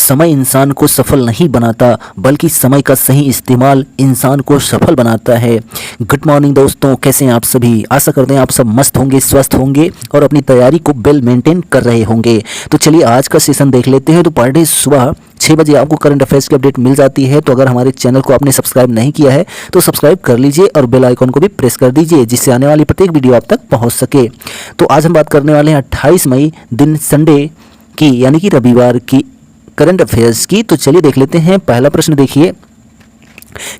समय इंसान को सफल नहीं बनाता, बल्कि समय का सही इस्तेमाल इंसान को सफल बनाता है। गुड मॉर्निंग दोस्तों, कैसे हैं आप सभी। आशा करते हैं आप सब मस्त होंगे, स्वस्थ होंगे और अपनी तैयारी को वेल मेंटेन कर रहे होंगे। तो चलिए आज का सेशन देख लेते हैं। तो पर डे सुबह 6 बजे आपको करंट अफेयर्स की अपडेट मिल जाती है। तो अगर हमारे चैनल को आपने सब्सक्राइब नहीं किया है तो सब्सक्राइब कर लीजिए और बेल आइकन को भी प्रेस कर दीजिए, जिससे आने वाली प्रत्येक वीडियो आप तक पहुंच सके। तो आज हम बात करने वाले हैं 28 मई दिन संडे की, यानी कि रविवार की करंट अफेयर्स की। तो चलिए देख लेते हैं। पहला प्रश्न देखिए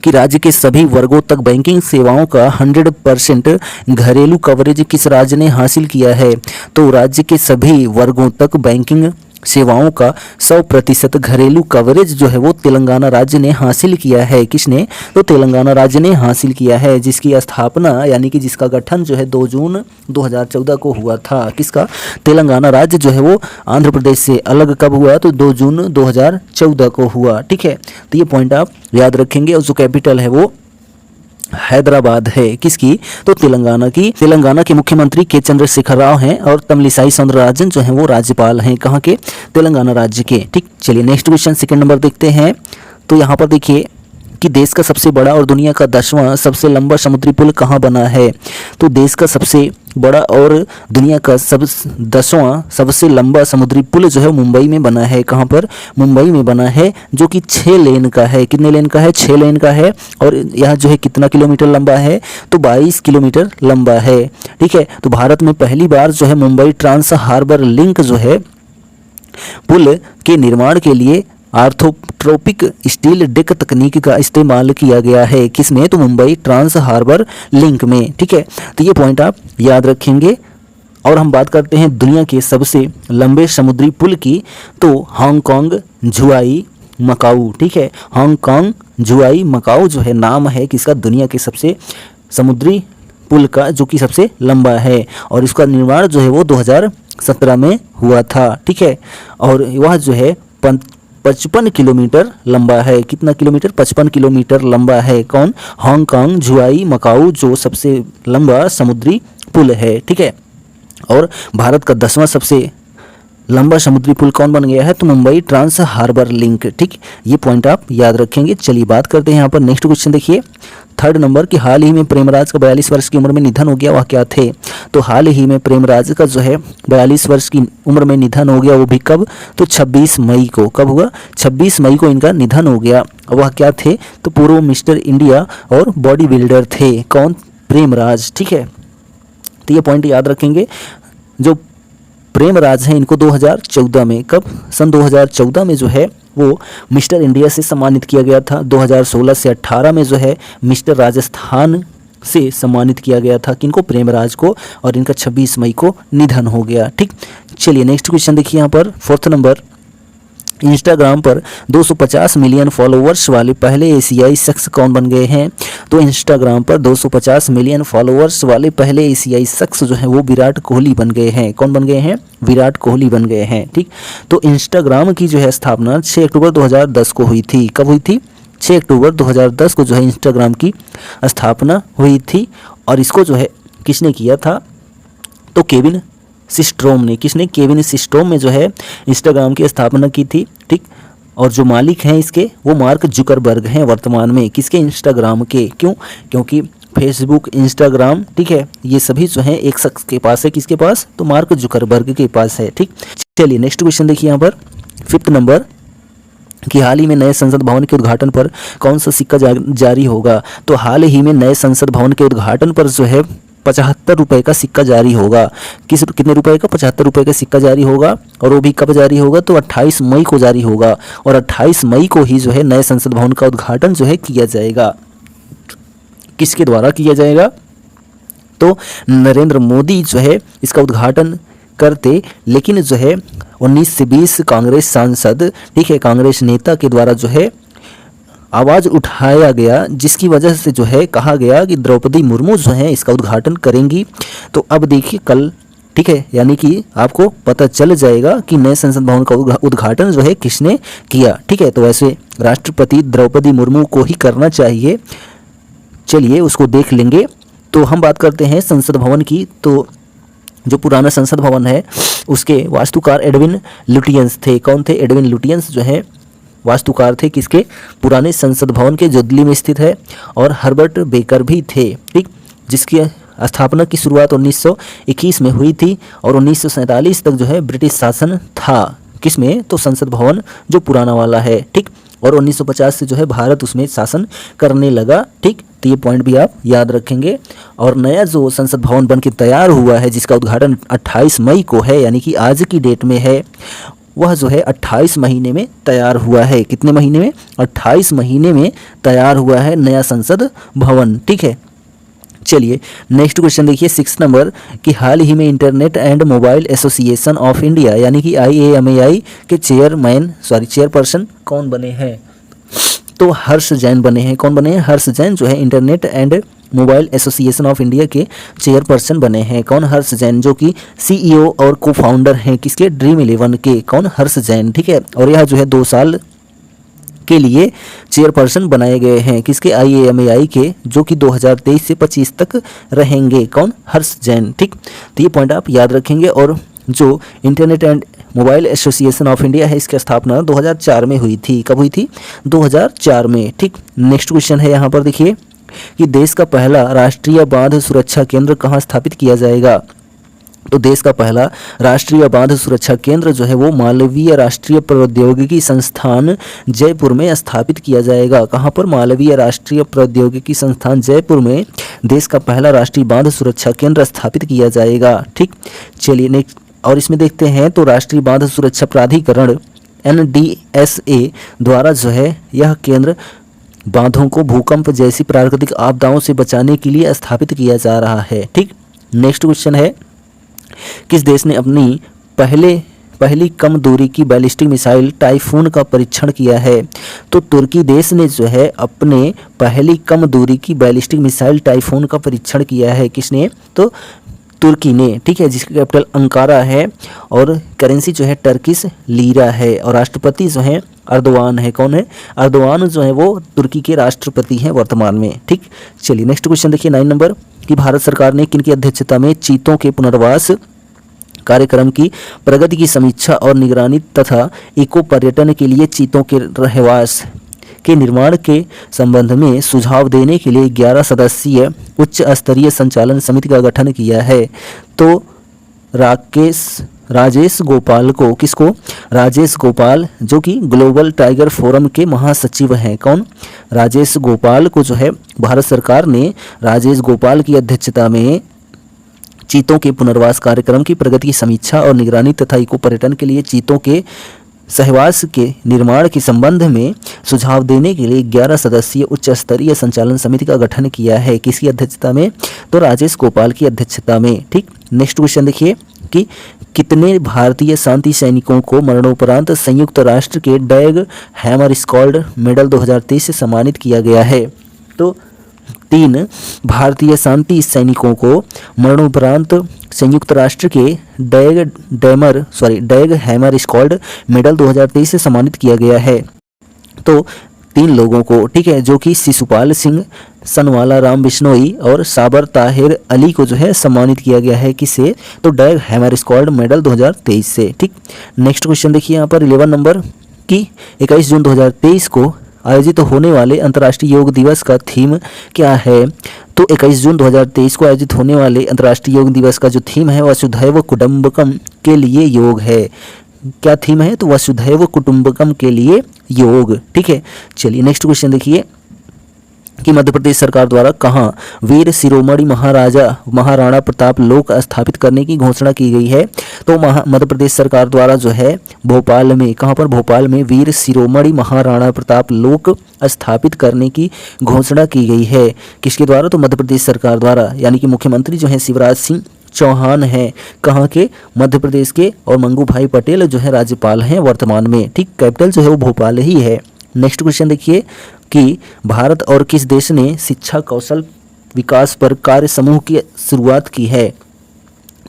कि राज्य के सभी वर्गों तक बैंकिंग सेवाओं का 100% घरेलू कवरेज किस राज्य ने हासिल किया है। तो राज्य के सभी वर्गों तक बैंकिंग सेवाओं का 100% घरेलू कवरेज जो है वो तेलंगाना राज्य ने हासिल किया है। किसने? तो तेलंगाना राज्य ने हासिल किया है, जिसकी स्थापना यानी कि जिसका गठन जो है 2 जून 2014 को हुआ था। किसका? तेलंगाना राज्य जो है वो आंध्र प्रदेश से अलग कब हुआ? तो 2 जून 2014 को हुआ। ठीक है, तो ये पॉइंट आप याद रखेंगे। और जो कैपिटल है वो हैदराबाद है। किसकी? तो तेलंगाना की। तेलंगाना के मुख्यमंत्री के चंद्रशेखर राव हैं और तमिलिसाई सौंदरराजन जो हैं वो राज्यपाल हैं। कहाँ के? तेलंगाना राज्य के। ठीक, चलिए नेक्स्ट क्वेश्चन सेकंड नंबर देखते हैं। तो यहाँ पर देखिए कि देश का सबसे बड़ा और दुनिया का 10वां सबसे लंबा समुद्री पुल कहाँ बना है। तो देश का सबसे बड़ा और दुनिया का 10वां सबसे लंबा समुद्री पुल जो है मुंबई में बना है। कहाँ पर? मुंबई में बना है, जो कि 6 लेन का है। कितने लेन का है? 6 लेन का है। और यह जो है कितना किलोमीटर लंबा है? तो 22 किलोमीटर लंबा है। ठीक है, तो भारत में पहली बार जो है मुंबई ट्रांस हार्बर लिंक जो है पुल के निर्माण के लिए आर्थोट्रोपिक स्टील डेक तकनीक का इस्तेमाल किया गया है। किसमें? तो मुंबई ट्रांस हार्बर लिंक में। ठीक है, तो ये पॉइंट आप याद रखेंगे। और हम बात करते हैं दुनिया के सबसे लंबे समुद्री पुल की। तो हांगकांग झुआई मकाऊ। ठीक है, हांगकांग झुआई मकाऊ जो है नाम है किसका? दुनिया के सबसे समुद्री पुल का, जो कि सबसे लंबा है। और इसका निर्माण जो है वो 2017 में हुआ था। ठीक है, और वह जो है 55 किलोमीटर लंबा है। कितना किलोमीटर? 55 किलोमीटर लंबा है। कौन? हांगकांग झुआई मकाऊ जो सबसे लंबा समुद्री पुल है। ठीक है, और भारत का 10वां सबसे लंबा समुद्री पुल कौन बन गया है? तो मुंबई ट्रांस हार्बर लिंक। ठीक, ये पॉइंट आप याद रखेंगे। चलिए बात करते हैं यहाँ पर नेक्स्ट क्वेश्चन देखिए थर्ड नंबर की हाल ही में प्रेमराज का 42 वर्ष की उम्र में निधन हो गया, वह क्या थे। तो हाल ही में प्रेमराज का जो है 42 वर्ष की उम्र में निधन हो गया, वो भी कब? तो 26 मई को। कब हुआ? 26 मई को इनका निधन हो गया। वह क्या थे? तो पूर्व मिस्टर इंडिया और बॉडी बिल्डर थे। कौन? प्रेमराज। ठीक है, तो ये पॉइंट याद रखेंगे। जो प्रेमराज हैं इनको 2014 में, कब? सन 2014 में जो है वो मिस्टर इंडिया से सम्मानित किया गया था। 2016 से 18 में जो है मिस्टर राजस्थान से सम्मानित किया गया था। किनको? प्रेमराज को। और इनका 26 मई को निधन हो गया। ठीक, चलिए नेक्स्ट क्वेश्चन देखिए यहाँ पर फोर्थ नंबर। इंस्टाग्राम पर 250 मिलियन फॉलोवर्स वाले पहले एशियाई शख्स कौन बन गए हैं। तो इंस्टाग्राम पर 250 मिलियन फॉलोवर्स वाले पहले एशियाई शख्स जो है वो विराट कोहली बन गए हैं। कौन बन गए हैं? विराट कोहली बन गए हैं। ठीक, तो इंस्टाग्राम की जो है स्थापना 6 अक्टूबर 2010 को हुई थी। कब हुई थी? 6 अक्टूबर 2010 को जो है इंस्टाग्राम की स्थापना हुई थी। और इसको जो है किसने किया था? तो केविन सिस्ट्रोम ने। किसने? केविन सिस्ट्रोम में जो है इंस्टाग्राम की स्थापना की थी। ठीक, और जो मालिक हैं इसके वो मार्क जुकरबर्ग हैं वर्तमान में। किसके? इंस्टाग्राम के। क्यों? क्योंकि फेसबुक, इंस्टाग्राम, ठीक है, ये सभी जो है एक शख्स के पास है। किसके पास? तो मार्क जुकरबर्ग के पास है। ठीक, चलिए नेक्स्ट क्वेश्चन देखिए यहाँ पर फिफ्थ नंबर कि हाल ही में नए संसद भवन के उद्घाटन पर कौन सा सिक्का जारी होगा। तो हाल ही में नए संसद भवन के उद्घाटन पर जो है 75 रुपये का सिक्का जारी होगा। कितने रुपए का? 75 रुपये का सिक्का जारी होगा। और वो भी कब जारी होगा? तो 28 मई को जारी होगा। और 28 मई को ही जो है नए संसद भवन का उद्घाटन जो है किया जाएगा। किसके द्वारा किया जाएगा? तो नरेंद्र मोदी जो है इसका उद्घाटन करते, लेकिन जो है 19 से 20 कांग्रेस सांसद, ठीक है, कांग्रेस नेता के द्वारा जो है आवाज़ उठाया गया, जिसकी वजह से जो है कहा गया कि द्रौपदी मुर्मू जो है इसका उद्घाटन करेंगी। तो अब देखिए कल, ठीक है, यानी कि आपको पता चल जाएगा कि नए संसद भवन का उद्घाटन जो है किसने किया। ठीक है, तो वैसे राष्ट्रपति द्रौपदी मुर्मू को ही करना चाहिए। चलिए उसको देख लेंगे। तो हम बात करते हैं संसद भवन की। तो जो पुराना संसद भवन है उसके वास्तुकार एडविन लुटियंस थे। कौन थे? एडविन लुटियंस जो है वास्तुकार थे किसके? पुराने संसद भवन के, जो दिल्ली में स्थित है। और हर्बर्ट बेकर भी थे, ठीक, जिसकी स्थापना की शुरुआत 1921 में हुई थी और 1947 तक जो है ब्रिटिश शासन था किसमें? तो संसद भवन जो पुराना वाला है, ठीक। और 1950 से जो है भारत उसमें शासन करने लगा, ठीक। तो ये पॉइंट भी आप याद रखेंगे। और नया जो संसद भवन बन के तैयार हुआ है जिसका उद्घाटन 28 मई को है, यानी कि आज की डेट में है, वह जो है 28 महीने में तैयार हुआ है। कितने महीने में? 28 महीने में तैयार हुआ है नया संसद भवन, ठीक है। चलिए नेक्स्ट क्वेश्चन देखिए 6 नंबर कि हाल ही में internet and mobile association of India यानी कि IAMAI के चेयरपर्सन कौन बने हैं? तो हर्ष जैन बने हैं। कौन बने हैं? हर्ष जैन जो है internet and mobile association of India के चेयरपर्सन बने हैं। कौन? हर्ष जैन, जो कि CEO और को फाउंडर हैं किसके? ड्रीम11 के। कौन? हर्ष जैन, ठीक है। और यह जो है 2 साल के लिए चेयरपर्सन बनाए गए हैं किसके? IAMAI के, जो कि 2023 से 25 तक रहेंगे। कौन? हर्ष जैन, ठीक। तो ये पॉइंट आप याद रखेंगे। और जो internet and mobile association of India है इसकी स्थापना 2004 में हुई थी। कब हुई थी? 2004 में, ठीक। नेक्स्ट क्वेश्चन है यहाँ पर देखिए कि देश का पहला राष्ट्रीय बांध सुरक्षा केंद्र कहाँ स्थापित किया जाएगा? तो देश का पहला राष्ट्रीय बांध सुरक्षा केंद्र जो है वो मालवीय राष्ट्रीय प्रौद्योगिकी संस्थान जयपुर में स्थापित किया जाएगा। कहाँ पर? मालवीय राष्ट्रीय प्रौद्योगिकी संस्थान जयपुर में देश का पहला राष्ट्रीय बांध सुरक्षा केंद्र स्थापित किया जाएगा, ठीक। चलिए नेक्स्ट, और इसमें देखते हैं तो राष्ट्रीय बांध सुरक्षा प्राधिकरण NDSA द्वारा जो है यह केंद्र बांधों को भूकंप जैसी प्राकृतिक आपदाओं से बचाने के लिए स्थापित किया जा रहा है, ठीक। नेक्स्ट क्वेश्चन है किस देश ने अपनी पहली कम दूरी की बैलिस्टिक मिसाइल टाइफून का परीक्षण किया है? तो तुर्की देश ने जो है अपने पहली कम दूरी की बैलिस्टिक मिसाइल टाइफून का परीक्षण किया है। किसने? तो तुर्की ने, ठीक है, जिसकी कैपिटल अंकारा है और करेंसी जो है टर्किश लीरा है और राष्ट्रपति जो है अर्दोआन है। कौन है? अर्दोआन जो है वो तुर्की के राष्ट्रपति हैं वर्तमान में, ठीक। चलिए नेक्स्ट क्वेश्चन देखिए 9 नंबर कि भारत सरकार ने किनकी अध्यक्षता में चीतों के पुनर्वास कार्यक्रम की प्रगति की समीक्षा और निगरानी तथा इको पर्यटन के लिए चीतों के रहवास के निर्माण के संबंध में सुझाव देने के लिए 11 सदस्यीय उच्च स्तरीय संचालन समिति का गठन किया है? तो राजेश गोपाल को, किसको? राजेश गोपाल, जो कि ग्लोबल टाइगर फोरम के महासचिव हैं। कौन? राजेश गोपाल को जो है भारत सरकार ने राजेश गोपाल की अध्यक्षता में चीतों के पुनर्वास कार्यक्रम की प्रगति की समीक्षा और निगरानी तथा इको पर्यटन के लिए चीतों के सहवास के निर्माण के संबंध में सुझाव देने के लिए 11 सदस्यीय उच्च स्तरीय संचालन समिति का गठन किया है। किसकी अध्यक्षता में? तो राजेश गोपाल की अध्यक्षता में, ठीक। नेक्स्ट क्वेश्चन देखिए कि कितने भारतीय शांति सैनिकों को मरणोपरांत संयुक्त राष्ट्र के डैग हैमरस्कॉल्ड मेडल 2023 से सम्मानित किया गया है? तो 3 भारतीय शांति सैनिकों को मरणोपरांत संयुक्त राष्ट्र के डैग हैमरस्कॉल्ड मेडल 2023 से सम्मानित किया गया है। तो 3 लोगों को, ठीक है, जो कि शिशुपाल सिंह, सनवाला राम बिश्नोई और साबर ताहिर अली को जो है सम्मानित किया गया है। किसे? तो डैग हैमरस्कॉल्ड मेडल 2023 से, ठीक। नेक्स्ट क्वेश्चन देखिए यहाँ पर 11 नंबर की 21 जून 2023 को आयोजित होने वाले अंतर्राष्ट्रीय योग दिवस का थीम क्या है? तो 21 जून 2023 को आयोजित होने वाले अंतर्राष्ट्रीय योग दिवस का जो थीम है वसुधैव कुटुंबकम के लिए योग है। क्या थीम है? तो वसुधैव कुटुंबकम के लिए योग, ठीक है। चलिए नेक्स्ट क्वेश्चन देखिए कि मध्य प्रदेश सरकार द्वारा कहाँ वीर शिरोमणि महाराणा प्रताप लोक स्थापित करने की घोषणा की गई है? तो मध्य प्रदेश सरकार द्वारा जो है भोपाल में, कहाँ पर? भोपाल में वीर शिरोमणि महाराणा प्रताप लोक स्थापित करने की घोषणा की गई है। किसके द्वारा? तो मध्य प्रदेश सरकार द्वारा, यानी कि मुख्यमंत्री जो है शिवराज सिंह चौहान हैं। कहाँ के? मध्य प्रदेश के। और मंगू भाई पटेल जो है राज्यपाल हैं वर्तमान में, ठीक। कैपिटल जो है वो भोपाल ही है। नेक्स्ट क्वेश्चन देखिए कि भारत और किस देश ने शिक्षा कौशल विकास पर कार्य समूह की शुरुआत की है?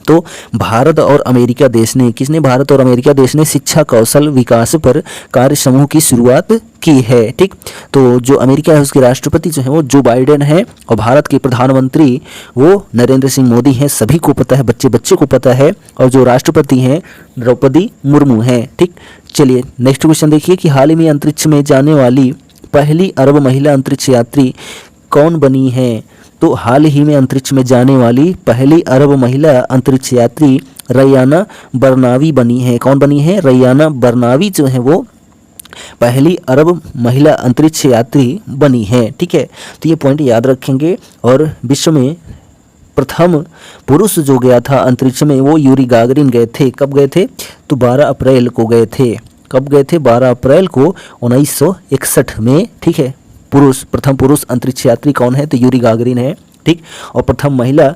तो भारत और अमेरिका देश ने, किसने, भारत और अमेरिका देश ने शिक्षा कौशल विकास पर कार्य समूह की शुरुआत की है। ठीक, तो जो अमेरिका है उसके राष्ट्रपति जो है वो जो बाइडेन है और भारत के प्रधानमंत्री वो नरेंद्र सिंह मोदी हैं। सभी को पता है, बच्चे बच्चे को पता है। और जो राष्ट्रपति हैं द्रौपदी मुर्मू हैं। ठीक, चलिए नेक्स्ट क्वेश्चन देखिए कि हाल ही में अंतरिक्ष में जाने वाली पहली अरब महिला अंतरिक्ष यात्री कौन बनी है। तो हाल ही में अंतरिक्ष में जाने वाली पहली अरब महिला अंतरिक्ष यात्री रैयाना बरनावी बनी है। कौन बनी है? रैयाना बरनावी जो है वो पहली अरब महिला अंतरिक्ष यात्री बनी है। ठीक है, तो ये पॉइंट याद रखेंगे। और विश्व में प्रथम पुरुष जो गया था अंतरिक्ष में वो यूरी गागरिन गए थे। कब गए थे? तो 12 अप्रैल को गए थे। कब गए थे? 12 अप्रैल को 1961 में। ठीक है, प्रथम पुरुष अंतरिक्ष यात्री कौन है? तो यूरी गागरिन है। ठीक, और प्रथम महिला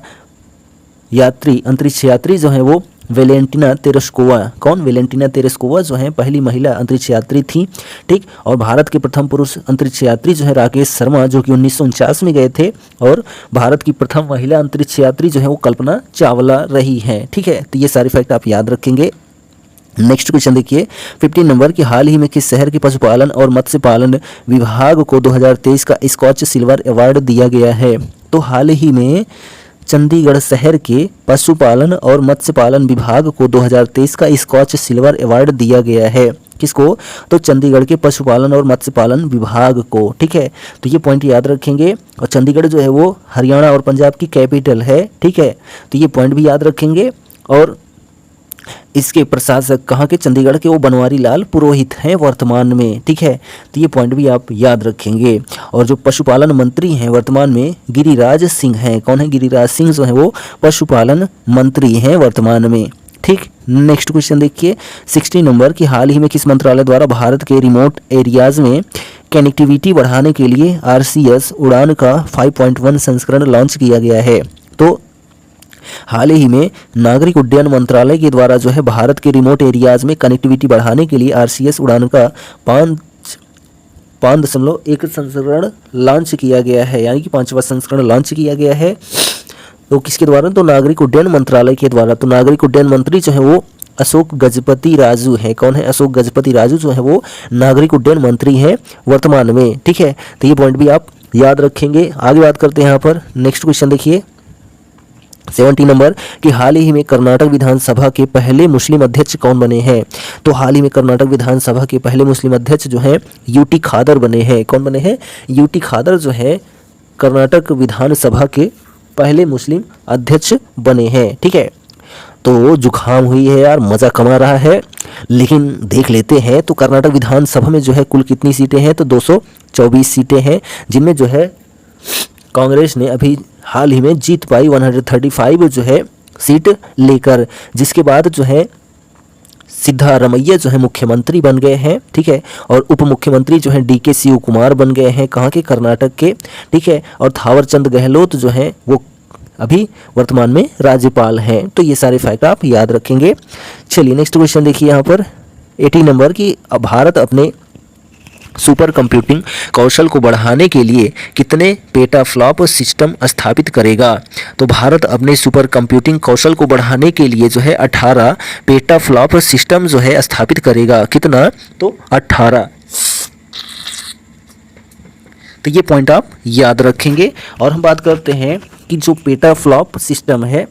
यात्री अंतरिक्ष यात्री जो है वो वेलेंटिना तेरेस्कोवा। कौन? वेलेंटिना तेरेस्कोवा जो है पहली महिला अंतरिक्ष यात्री थी। ठीक, और भारत के प्रथम पुरुष अंतरिक्ष यात्री जो है राकेश शर्मा जो कि 1949 में गए थे। और भारत की प्रथम महिला अंतरिक्ष यात्री जो है वो कल्पना चावला रही है। ठीक है, तो ये सारे फैक्ट आप याद रखेंगे। नेक्स्ट क्वेश्चन देखिए 15 नंबर की हाल ही में किस शहर के पशुपालन और मत्स्य पालन विभाग को 2023 का स्कॉच सिल्वर अवार्ड दिया गया है। तो हाल ही में चंडीगढ़ शहर के पशुपालन और मत्स्य पालन विभाग को 2023 का स्कॉच सिल्वर अवार्ड दिया गया है। किसको? तो चंडीगढ़ के पशुपालन और मत्स्य पालन विभाग को। ठीक है, तो ये पॉइंट याद रखेंगे। और चंडीगढ़ जो है वो हरियाणा और पंजाब की कैपिटल है। ठीक है, तो ये पॉइंट भी याद रखेंगे। और इसके प्रशासक कहाँ के? चंडीगढ़ के वो बनवारी लाल पुरोहित हैं वर्तमान में। ठीक है, तो ये पॉइंट भी आप याद रखेंगे। और जो पशुपालन मंत्री हैं वर्तमान में गिरिराज सिंह हैं। कौन है? गिरिराज सिंह जो है वो पशुपालन मंत्री हैं वर्तमान में। ठीक, नेक्स्ट क्वेश्चन देखिए 16 नंबर की हाल ही में किस मंत्रालय द्वारा भारत के रिमोट एरियाज में कनेक्टिविटी बढ़ाने के लिए RCS उड़ान का 5.1 संस्करण लॉन्च किया गया है। तो हाल ही में नागरिक उड्डयन मंत्रालय के द्वारा जो है भारत के रिमोट एरियाज में कनेक्टिविटी बढ़ाने के लिए RCS उड़ान का 5.1 संस्करण लॉन्च किया गया है, यानी कि 5वां संस्करण लॉन्च किया गया है। तो किसके द्वारा? तो नागरिक उड्डयन मंत्रालय के द्वारा। तो नागरिक उड्डयन मंत्री जो है वो अशोक गजपति राजू है। कौन है? अशोक गजपति राजू जो है वो नागरिक उड्डयन मंत्री हैं वर्तमान में। ठीक है, तो ये पॉइंट भी आप याद रखेंगे। आगे बात करते हैं यहाँ पर। नेक्स्ट क्वेश्चन देखिए 17 नंबर कि हाल ही में कर्नाटक विधानसभा के पहले मुस्लिम अध्यक्ष कौन बने हैं। तो हाल ही में कर्नाटक विधानसभा के पहले मुस्लिम अध्यक्ष जो हैं यूटी खादर बने हैं। कौन बने हैं? यूटी खादर जो है कर्नाटक विधानसभा के पहले मुस्लिम अध्यक्ष बने हैं। ठीक है, तो जुकाम हुई है यार, मज़ा कमा रहा है, लेकिन देख लेते हैं। तो कर्नाटक विधानसभा में जो है कुल कितनी सीटें हैं? तो 224 सीटें हैं, जिनमें जो है कांग्रेस ने अभी हाल ही में जीत पाई 135 जो है सीट लेकर, जिसके बाद जो है सिद्धारमैया जो है मुख्यमंत्री बन गए हैं। ठीक है, और उप मुख्यमंत्री जो है DK शिव कुमार बन गए हैं। कहाँ के? कर्नाटक के। ठीक है, और थावरचंद गहलोत जो है वो अभी वर्तमान में राज्यपाल हैं। तो ये सारे फैक्ट आप याद रखेंगे। चलिए नेक्स्ट क्वेश्चन देखिए यहाँ पर 18 नंबर की भारत अपने सुपर कंप्यूटिंग कौशल को बढ़ाने के लिए कितने पेटाफ्लॉप सिस्टम स्थापित करेगा। तो भारत अपने सुपर कंप्यूटिंग कौशल को बढ़ाने के लिए जो है 18 पेटाफ्लॉप सिस्टम जो है स्थापित करेगा। कितना? तो 18। तो ये पॉइंट आप याद रखेंगे। और हम बात करते हैं कि जो पेटाफ्लॉप सिस्टम है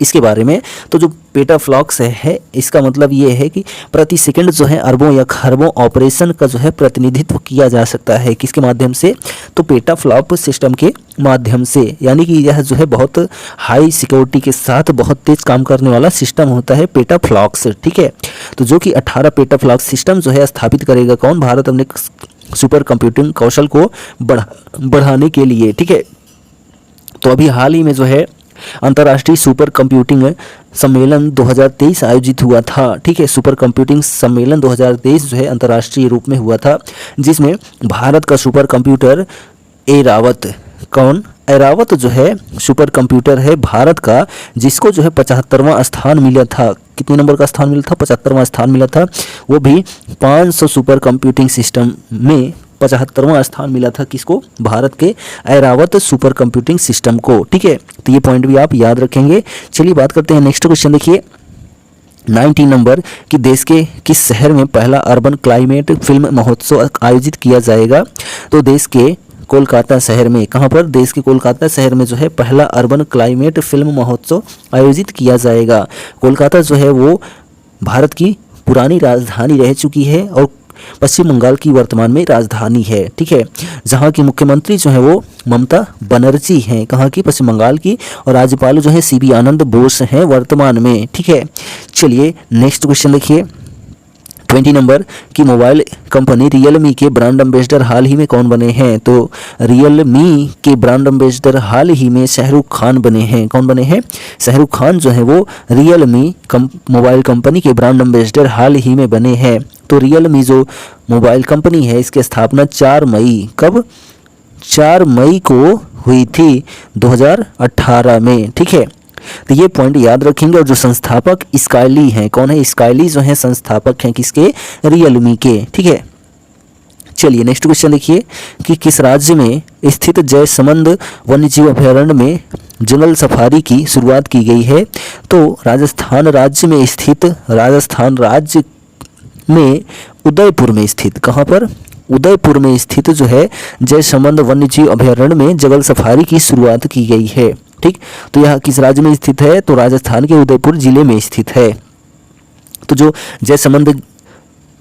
इसके बारे में। तो जो पेटाफ्लॉप्स है इसका मतलब ये है कि प्रति सेकंड जो है अरबों या खरबों ऑपरेशन का जो है प्रतिनिधित्व किया जा सकता है। किसके माध्यम से? तो पेटाफ्लॉप सिस्टम के माध्यम से, यानी कि यह जो है बहुत हाई सिक्योरिटी के साथ बहुत तेज काम करने वाला सिस्टम होता है पेटाफ्लॉप्स। ठीक है, तो जो कि 18 पेटाफ्लॉप्स सिस्टम जो है स्थापित करेगा कौन? भारत अपने सुपर कंप्यूटिंग कौशल को बढ़ाने के लिए। ठीक है, तो अभी हाल ही में जो है अंतर्राष्ट्रीय सुपर कंप्यूटिंग सम्मेलन 2023 आयोजित हुआ था। ठीक है, सुपर कंप्यूटिंग सम्मेलन 2023 जो है अंतर्राष्ट्रीय रूप में हुआ था, जिसमें भारत का सुपर कंप्यूटर ऐरावत, कौन? ऐरावत जो है सुपर कंप्यूटर है भारत का, जिसको जो है 75वां स्थान मिला था। कितने नंबर का स्थान मिला था? 75वां स्थान मिला था। वो भी 500 सुपर कंप्यूटिंग सिस्टम में 75वां स्थान मिला था किसको, भारत के ऐरावत सुपर कंप्यूटिंग सिस्टम को। ठीक है, तो ये पॉइंट भी आप याद रखेंगे। चलिए बात करते हैं नेक्स्ट क्वेश्चन। देखिए 19 नंबर कि देश के किस शहर में पहला अर्बन क्लाइमेट फिल्म महोत्सव आयोजित किया जाएगा। तो देश के कोलकाता शहर में, कहाँ पर, देश के कोलकाता शहर में जो है पहला अर्बन क्लाइमेट फिल्म महोत्सव आयोजित किया जाएगा। कोलकाता जो है वो भारत की पुरानी राजधानी रह चुकी है और पश्चिम बंगाल की वर्तमान में राजधानी है। ठीक है, जहाँ की मुख्यमंत्री जो है वो ममता बनर्जी हैं, कहाँ की, पश्चिम बंगाल की, और राज्यपाल जो है सीबी आनंद बोस हैं वर्तमान में। ठीक है, चलिए नेक्स्ट क्वेश्चन देखिए 20 नंबर की मोबाइल कंपनी रियलमी के ब्रांड एम्बेसडर हाल ही में कौन बने हैं। तो रियलमी के ब्रांड एम्बेसडर हाल ही में शाहरुख खान बने हैं। कौन बने हैं, शाहरुख खान जो है वो रियलमी मोबाइल कंपनी के ब्रांड एम्बेसडर हाल ही में बने हैं। तो रियलमी जो मोबाइल कंपनी है इसकी स्थापना 4 मई, कब, 4 मई को हुई थी 2018 में। ठीक है, तो ये पॉइंट याद रखेंगे। और जो संस्थापक स्काइली हैं, कौन है, स्काइली जो है संस्थापक हैं किसके, रियलमी के। ठीक है, चलिए नेक्स्ट क्वेश्चन देखिए कि किस राज्य में स्थित जयसमंद वन्यजीव अभयारण्य में जंगल सफारी की शुरुआत की गई है। तो राजस्थान राज्य में स्थित, राजस्थान राज्य में उदयपुर में स्थित, कहाँ पर, उदयपुर में स्थित जो है जयसमंद वन्यजीव अभयारण्य में जंगल सफारी की शुरुआत की गई है। ठीक, तो यह किस राज्य में स्थित है, तो राजस्थान के उदयपुर जिले में स्थित है। तो जो जयसमंद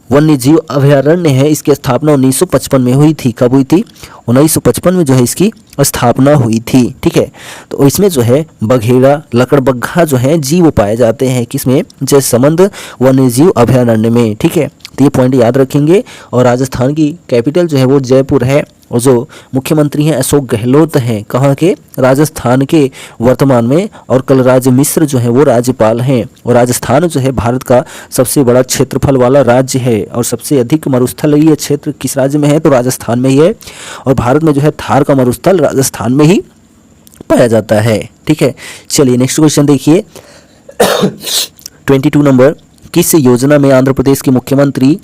वन्यजीव अभयारण्य है इसकी स्थापना 1955 में हुई थी। कब हुई थी, 1955 में जो है इसकी स्थापना हुई थी। ठीक है, तो इसमें जो है बघेड़ा, लकड़बग्घा जो है जीव पाए जाते हैं किसमें, जयसमंद वन्यजीव अभयारण्य में। ठीक है, तो ये पॉइंट याद रखेंगे। और राजस्थान की कैपिटल जो है वो जयपुर है और जो मुख्यमंत्री हैं अशोक गहलोत हैं, कहाँ के, राजस्थान के वर्तमान में। और कलराज मिश्र जो है वो राज्यपाल हैं। और राजस्थान जो है भारत का सबसे बड़ा क्षेत्रफल वाला राज्य है और सबसे अधिक मरुस्थलीय क्षेत्र किस राज्य में है, तो राजस्थान में ही है। और भारत में जो है थार का मरुस्थल राजस्थान में ही पाया जाता है। ठीक है, चलिए नेक्स्ट क्वेश्चन देखिए 22 नंबर, किस योजना में आंध्र प्रदेश के मुख्यमंत्री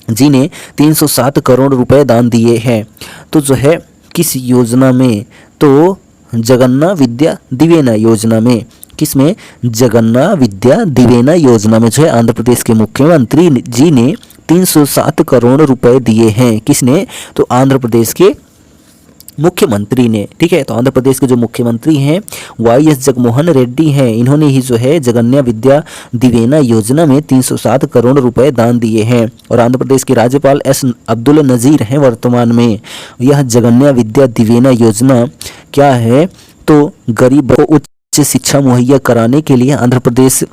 जी ने 307 करोड़ रुपए दान दिए हैं। तो जो है किस योजना में, तो जगन्ना विद्या दिवेना योजना में, किसमें, जगन्ना विद्या दिवेना योजना में जो है आंध्र प्रदेश के मुख्यमंत्री जी ने 307 करोड़ रुपए दिए हैं। किसने, तो आंध्र प्रदेश के मुख्यमंत्री ने। ठीक है, तो आंध्र प्रदेश के जो मुख्यमंत्री हैं YS जगनमोहन रेड्डी हैं, इन्होंने ही जो है जगन्या विद्या दिवेना योजना में 307 करोड़ रुपए दान दिए हैं। और आंध्र प्रदेश के राज्यपाल S अब्दुल नज़ीर हैं वर्तमान में। यह जगन्या विद्या दिवेना योजना क्या है, तो गरीबों को उच्च शिक्षा मुहैया कराने के लिए आंध्र प्रदेश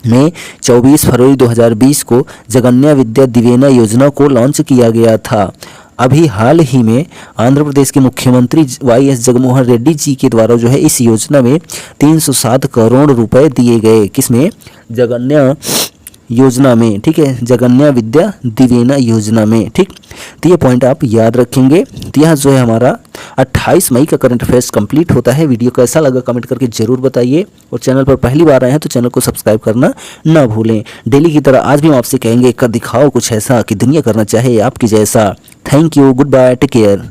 में 24 फरवरी 2020 को जगन्या विद्या दिवेना योजना को लॉन्च किया गया था। अभी हाल ही में आंध्र प्रदेश के मुख्यमंत्री YS जगनमोहन रेड्डी जी के द्वारा जो है इस योजना में 307 करोड़ रुपए दिए गए। किसमें, जगन्या योजना में। ठीक है, जगन्या विद्या दिवेना योजना में। ठीक, तो ये पॉइंट आप याद रखेंगे। तो यह जो है हमारा 28 मई का करंट अफेयर्स कंप्लीट होता है। वीडियो कैसा लगा कमेंट करके जरूर बताइए और चैनल पर पहली बार आए हैं तो चैनल को सब्सक्राइब करना ना भूलें। डेली की तरह आज भी हम आपसे कहेंगे कर दिखाओ कुछ ऐसा कि दुनिया करना चाहे आपकी जैसा। Thank you, good bye, take care.